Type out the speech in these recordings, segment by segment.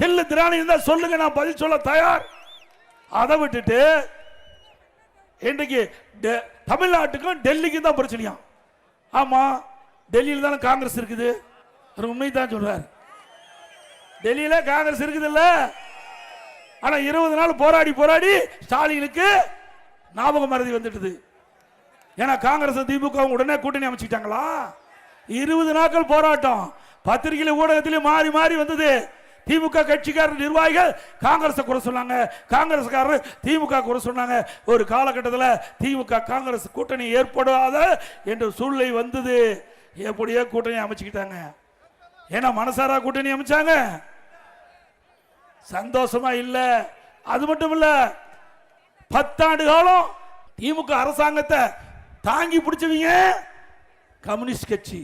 தெல்லு திராணி இருந்தா சொல்லுங்க, நான் பதில் சொல்ல தயார். அதை விட்டுட்டு இன்றைக்கு தமிழ்நாட்டுக்கும் டெல்லிக்கும் தான் பிரச்சனையா? ஆமா, டெல்லியில் தானே காங்கிரஸ் இருக்குது. உண்மை தான் சொல்றாரு. டெல்லியில காங்கிரஸ் இருக்குது இல்ல? ஆனா 20 நாள் போராடி போராடி ஸ்டாலினுக்கு ஞாபகம் மறதி வந்துட்டது. ஏன்னா காங்கிரஸ் திமுக உடனே கூட்டணி அமைச்சுட்டாங்களா? 20 நாட்கள் போராட்டம், பத்திரிகையில ஊடகத்திலே மாறி மாறி வந்தது. திமுக கட்சிக்காரர் நிர்வாகிகள் காங்கிரஸ் குறை சொன்னாங்க, காங்கிரஸ்காரர் திமுக குறை சொன்னாங்க. ஒரு காலகட்டத்தில் திமுக காங்கிரஸ் கூட்டணி ஏற்படாத என்ற சூழ்நிலை வந்தது. எப்படியோ கூட்டணி அமைச்சுக்கிட்டாங்க. ஏன்னா மனசாரா கூட்டணி அமைச்சாங்க, சந்தோஷமா இல்ல. அது மட்டும் இல்ல, 10 ஆண்டு காலம் திமுக அரசாங்கத்தை தாங்கி பிடிச்சவங்க கம்யூனிஸ்ட் கட்சி,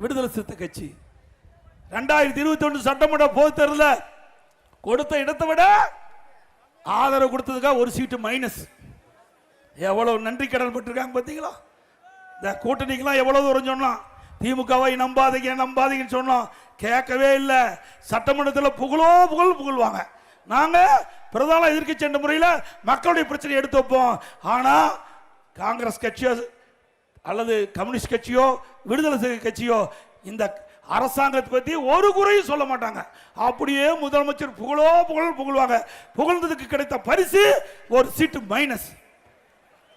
விடுதலை சிறுத்தை கட்சி. 2021 சட்டமன்ற பொதுத் தேர்தலில் கொடுத்த இடத்தை விட ஆதரவு கொடுத்ததுக்காக ஒரு சீட்டு மைனஸ். எவ்வளவு நன்றி கடன் பட்டிருக்காங்க பார்த்தீங்களா? இந்த கூட்டணிக்கெல்லாம் எவ்வளவு தூரம் சொன்னோம், திமுகவை நம்பாதீங்க நம்பாதீங்கன்னு சொன்னோம், கேட்கவே இல்லை. சட்டமன்றத்தில் புகழ்வாங்க. நாங்கள் பிரதான எதிர்க்கட்சி என்ற முறையில் மக்களுடைய பிரச்சனை எடுத்து வைப்போம். ஆனால் காங்கிரஸ் கட்சியோ அல்லது கம்யூனிஸ்ட் கட்சியோ விடுதலை கட்சியோ இந்த அரசாங்கத்தை பற்றி ஒரு குறையும் சொல்ல மாட்டாங்க. அப்படியே முதலமைச்சர் புகழ்வாங்க. புகழ்ந்ததுக்கு கிடைத்த பரிசு ஒரு சீட்டு மைனஸ்.